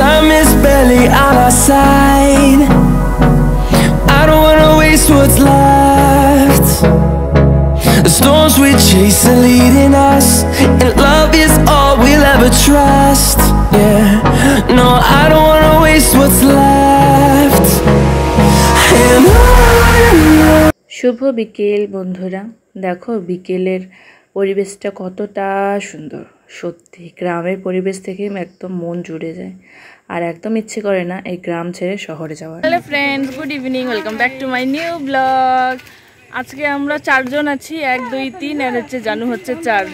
Time is barely on our side. I don't wanna waste what's left. The storms we chase are leading us, and love is all we'll ever trust. Yeah, no, I don't wanna waste what's left. And on. শুভ বিকেল বন্ধুরা, দেখো বিকেলের পরিবেশটা কতটা সুন্দর। সত্যি গ্রামের পরিবেশ থেকে একদম মন জুড়ে যায়, আর একদম ইচ্ছে করে না এই গ্রাম ছেড়ে শহরে যাওয়ার। Hello friends, good evening, welcome back to my new blog. আজকে আমরা 4 জন আছি, 1 2 3, আর হচ্ছে জানু হচ্ছে 4।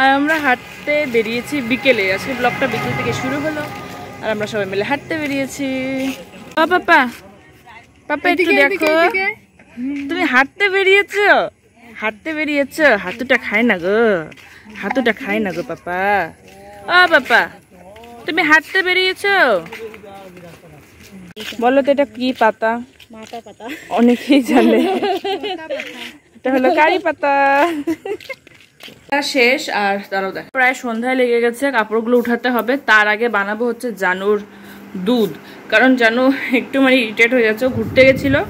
আর আমরা হাঁটতে বেরিয়েছি বিকেলে। আজকে ব্লগটা বিকেল থেকে শুরু হলো, আর আমরা সবাই মিলে হাঁটতে বেরিয়েছি। পাপা পাপা একটু দেখো, তুমি হাঁটতে বেরিয়েছো, হাতুটা খায় না গো, হাতুটা খায় না গো পাপা। ও পাপা, তুমি হাঁটতে বেরিয়েছো? বলো তো এটা কি পাতা? মাথা পাতা, অনেকেই জানে। এটা হলো কারি পাতা। শেষ, আর তারাও দেখ প্রায় সন্ধ্যায় লেগে গেছে, কাপড়গুলো উঠাতে হবে। তার আগে বানাবো হচ্ছে জানুর দুধ, কারণ জানু একটু মানে ইরিটেট হয়ে যাচ্ছে। ঘুরতে গেছিলো,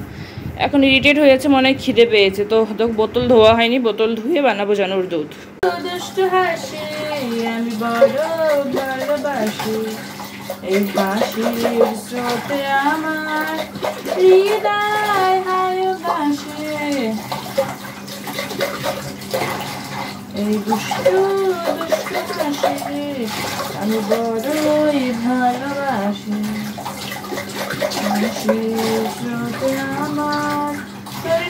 এখন ইরিটেট হয়ে যাচ্ছে, মনে হয় খিদে পেয়েছে। তো বোতল ধোয়া হয়নি, বোতল ধুয়ে বানাবো জানুর দুধ। আমি বড় ভালোবাসি এই হাসির স্রোতে আমার হৃদয় ভালোবাসে, এই দুষ্টু হাসি আমি বড়ই ভালোবাসি, হাসির স্রোতে আমার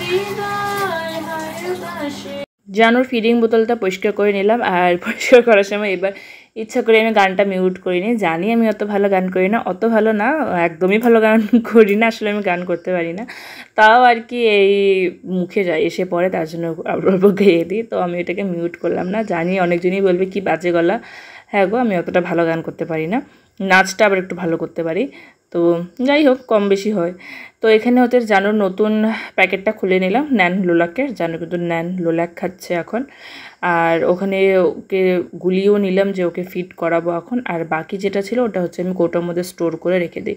হৃদয় ভালোবাসে। জানুর ফিডিং বোতলটা পরিষ্কার করে নিলাম, আর পরিষ্কার করার সময় এবার ইচ্ছা করে আমি গানটা মিউট করিনি। জানি আমি অত ভালো গান করি না, অত ভালো না, একদমই ভালো গান করি না, আসলে আমি গান করতে পারি না। তাও আর কি এই মুখে যায় এসে পড়ে, তার জন্য অল্প গেয়ে দিই। তো আমি এটাকে মিউট করলাম না। জানি অনেকজনই বলবে কি বাজে গলা। হ্যাঁ গো, আমি অতটা ভালো গান করতে পারি না, নাচটা আবার একটু ভালো করতে পারি। তো যাই হোক, কম বেশি হয়। তো এখানে হচ্ছে জানুর নতুন প্যাকেটটা খুলে নিলাম, ন্যান লোলাকের। জানু কিন্তু ন্যান লোলাক খাচ্ছে এখন। আর ওখানে ওকে গুলিয়েও নিলাম যে ওকে ফিড করাবো এখন। আর বাকি যেটা ছিল ওটা হচ্ছে আমি কৌটোর মধ্যে স্টোর করে রেখে দিই।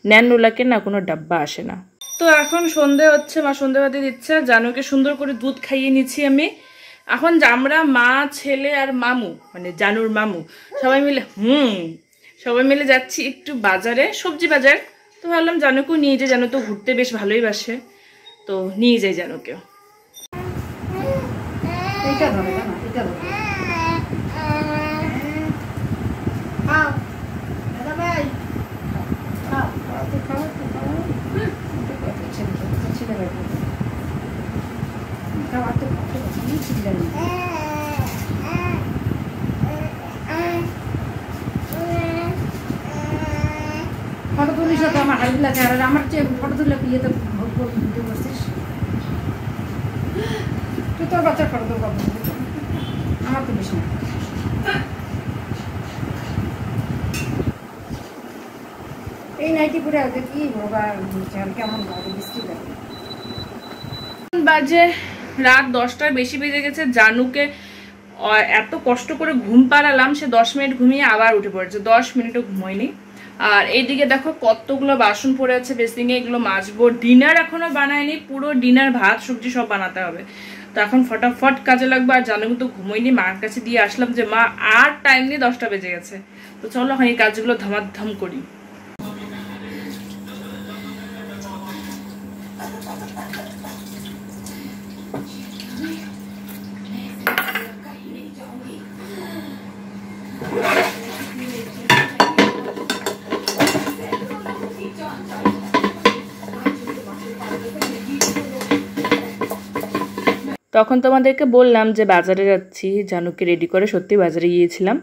ন্যান লোলাকের না কোনো ডাব্বা আসে না। তো এখন সন্ধে হচ্ছে, মা সন্ধেবাতি দিচ্ছে। জানুকে সুন্দর করে দুধ খাইয়ে নিচ্ছি আমি। এখন আমরা মা, ছেলে আর মামু, মানে জানুর মামু, সবাই মিলে যাচ্ছি একটু বাজারে, সবজি বাজার। তো ভাবলাম জানুকেও নিয়ে যাই, জানু তো ঘুরতে বেশ ভালোই বাসে, তো নিয়ে যাই জানুকেও। ফটো তুলিস তো আমার হাড়ি লাগে, আর আমার চেয়ে ফটো তুলে বিয়েতে ভিডিও করছিস তুই, তোর বাচ্চার ফটো তোর বাবা, আমার তুলিস না। এই নাইটি পরে কি বাবা কেমন বৃষ্টি লাগে। বাজে রাত 10টার বেশি বেজে গেছে। জানুকে এত কষ্ট করে ঘুম পাড়ালাম, সে 10 মিনিট ঘুমিয়ে আবার উঠে পড়েছে, 10 মিনিটও ঘুমোয়নি। আর এইদিকে দেখো কতগুলো বাসন পড়ে আছে বেসিংয়ে, এগুলো মাজবো। ডিনার এখনো বানায়নি, পুরো ডিনার ভাত সবজি সব বানাতে হবে। তো এখন ফটাফট কাজে লাগবে। আর জানু কিন্তু ঘুমোয়নি, মার কাছে দিয়ে আসলাম যে মা আর টাইম নেই, 10টা বেজে গেছে। তো চলো এখন এই কাজগুলো ধামাধাম করি। তখন তোমাদেরকে বললাম যে বাজারে যাচ্ছি, জানুকে রেডি করে। সত্যি বাজারে গিয়েছিলাম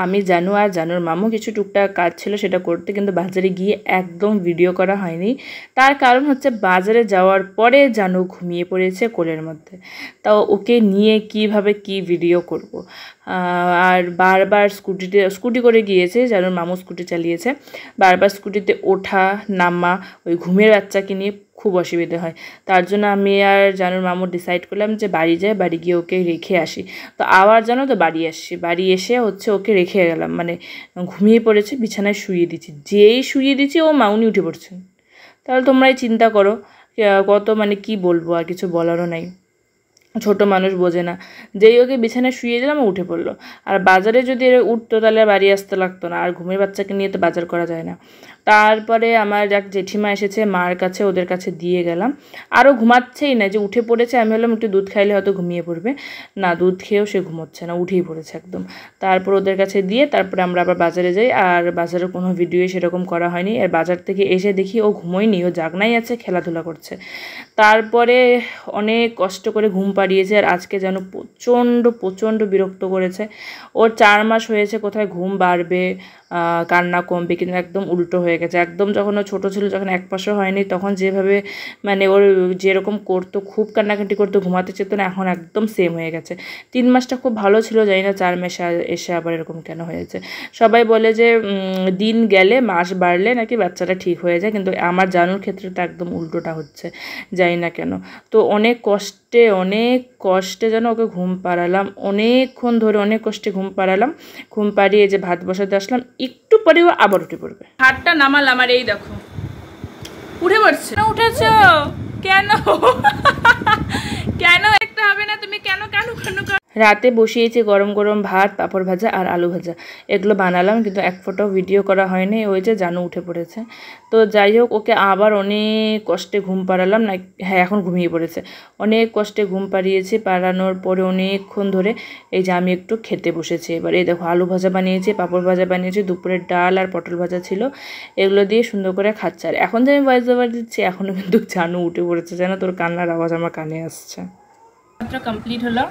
আমি, জানু আর জানুর মামু। কিছু টুকটাক কাজ ছিল সেটা করতে, কিন্তু বাজারে গিয়ে একদম ভিডিও করা হয়নি। তার কারণ হচ্ছে বাজারে যাওয়ার পরে জানু ঘুমিয়ে পড়েছে কোলের মধ্যে। তাও ওকে নিয়ে কিভাবে কি ভিডিও করব। আর বারবার স্কুটি করে গিয়েছে, জানুর মামু স্কুটি চালিয়েছে, বারবার স্কুটিতে ওঠা নামা, ওই ঘুমের বাচ্চাকে নিয়ে খুব অসুবিধে হয়। তার জন্য আমি আর জানুর মামু ডিসাইড করলাম যে বাড়ি যাই, বাড়ি গিয়ে ওকে রেখে আসি। তো আবার জানো তো বাড়ি আসছি, বাড়ি এসে হচ্ছে ওকে রেখে গেলাম, মানে ঘুমিয়ে পড়েছে, বিছানায় শুইয়ে দিচ্ছি, যেই শুইয়ে দিচ্ছি ও মাউনি উঠে পড়ছে। তাহলে তোমরাই চিন্তা করো কত, মানে কি বলবো, আর কিছু বলারও নাই, ছোট মানুষ বোঝে না। যেই ওকে বিছানায় শুয়ে দিলাম উঠে পড়লো। আর বাজারে যদি উঠতো তাহলে বাড়ি আসতে লাগতো না, আর ঘুমের বাচ্চাকে নিয়ে তো বাজার করা যায় না। তারপরে আমার এক জেঠিমা এসেছে, মার কাছে, ওদের কাছে দিয়ে গেলাম। আরও ঘুমাচ্ছেই না, যে উঠে পড়েছে, আমি ভাবলাম একটু দুধ খাইলে হয়তো ঘুমিয়ে পড়বে, না দুধ খেয়েও সে ঘুমোচ্ছে না, উঠেই পড়েছে একদম। তারপর ওদের কাছে দিয়ে তারপরে আমরা আবার বাজারে যাই, আর বাজারে কোনো ভিডিও সেরকম করা হয়নি। আর বাজার থেকে এসে দেখি ও ঘুমোয়নি, ও জাগনাই আছে, খেলাধুলা করছে। তারপরে অনেক কষ্ট করে ঘুম পাড়িয়েছে, আর আজকে যেন প্রচণ্ড বিরক্ত করেছে। ওর 4 মাস হয়েছে, কোথায় ঘুম বাড়বে, কান্না কমবে, কিন্তু একদম উল্টো হয়ে গেছে। একদম যখন ও ছোটো ছিল, যখন 1 মাসও হয়নি, তখন যেভাবে মানে ওর যেরকম করতো, খুব কান্নাকাটি করতো, ঘুমাতে চেত না, এখন একদম সেম হয়ে গেছে। 3 মাসটা খুব ভালো ছিল, জানি না 4 মাসে এসে আবার এরকম কেন হয়েছে। সবাই বলে যে দিন গেলে, মাস বাড়লে নাকি বাচ্চাটা ঠিক হয়ে যায়, কিন্তু আমার জানুর ক্ষেত্রে তো একদম উল্টোটা হচ্ছে, জানি না কেন। তো অনেক কষ্টে যেন ওকে ঘুম পাড়ালাম, অনেকক্ষণ ধরে অনেক কষ্টে ঘুম পাড়ালাম। ঘুম পাড়িয়ে যে ভাত বসাতে আসলাম, একটু পরেও আবার উঠে পড়বে। হাতটা নামালাম আর এই দেখো উঠে পড়ছে। উঠেছ কেন? কেন একটা হবে না, তুমি কেন? রাতে বসিয়েছি গরম গরম ভাত, পাঁপড় ভাজা আর আলু ভাজা, এগুলো বানালাম, কিন্তু এক ফোটাও ভিডিও করা হয়নি, ওই যে জানু উঠে পড়েছে। তো যাই হোক, ওকে আবার অনেক কষ্টে ঘুম পাড়ালাম, না হ্যাঁ এখন ঘুমিয়ে পড়েছে। অনেক কষ্টে ঘুম পাড়িয়েছি, পাড়ানোর পরে অনেকক্ষণ ধরে এই যে আমি একটু খেতে বসেছি। এবার এই দেখো আলু ভাজা বানিয়েছি, পাঁপড় ভাজা বানিয়েছি, দুপুরের ডাল আর পটল ভাজা ছিল, এগুলো দিয়ে সুন্দর করে খাচ্ছে। আর এখন যে আমি ভয়েস ওভার দিচ্ছি, এখনও কিন্তু জানু উঠে পড়েছে, যেন তোর কান্নার আওয়াজ আমার কানে আসছে। কমপ্লিট হলো,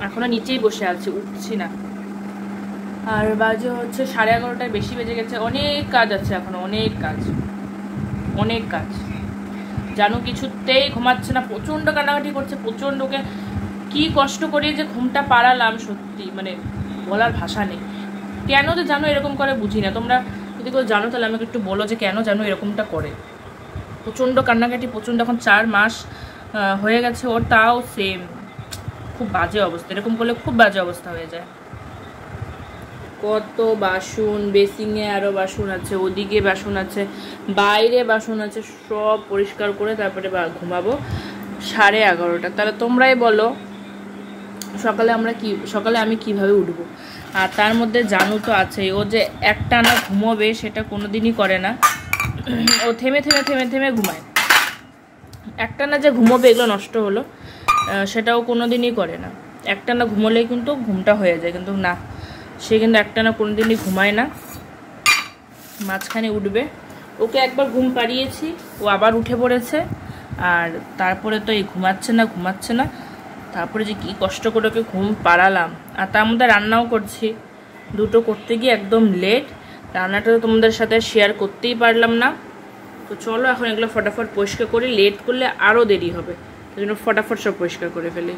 এখনো নিচেই বসে আছি, উঠছি না। আর বাজে হচ্ছে 11:30 বেশি বেজে গেছে। অনেক কাজ আছে এখনো, অনেক কাজ। জানু কিছুতেই ঘুমাচ্ছে না, প্রচণ্ড কান্নাকাটি করছে, প্রচণ্ড। ওকে কি কষ্ট করে যে ঘুমটা পাড়ালাম, সত্যি মানে বলার ভাষা নেই। কেন যে জানো এরকম করে বুঝি না। তোমরা যদি কেউ জানো তাহলে আমাকে একটু বলো যে কেন জানো এরকমটা করে। প্রচণ্ড কান্নাকাটি, প্রচণ্ড। এখন 4 মাস হয়ে গেছে ওর, তাও সেম, খুব বাজে অবস্থা। এরকম করলে খুব বাজে অবস্থা হয়ে যায়। কত বাসন, বেসিংয়ে আরও বাসন আছে, ওদিকে বাসন আছে, বাইরে বাসন আছে, সব পরিষ্কার করে তারপরে ঘুমাবো 11:30। তাহলে তোমরাই বলো সকালে আমি কিভাবে উঠবো। আর তার মধ্যে জানু তো আছেই, ও যে একটানা ঘুমোবে সেটা কোনোদিনই করে না। ও থেমে ঘুমায়। একটানা যে ঘুমোবে, এগুলো নষ্ট হলো, সেটাও কোনোদিনই করে না। একটানা ঘুমোলেই কিন্তু ঘুমটা হয়ে যায়, কিন্তু না, সে কিন্তু একটানা কোনোদিনই ঘুমায় না, মাঝখানে উঠবে। ওকে একবার ঘুম পাড়িয়েছি, ও আবার উঠে পড়েছে। আর তারপরে তো এই ঘুমাচ্ছে না। তারপরে যে কি কষ্ট করে ওকে ঘুম পাড়ালাম। আর তার মধ্যে রান্নাও করছি, দুটো করতে গিয়ে একদম লেট। রান্নাটা তো তোমাদের সাথে শেয়ার করতেই পারলাম না। তো চলো এখন এগুলো ফটাফট পরিষ্কার করি, লেট করলে আরও দেরি হবে, সেই জন্য ফটাফট সব পরিষ্কার করে ফেলি।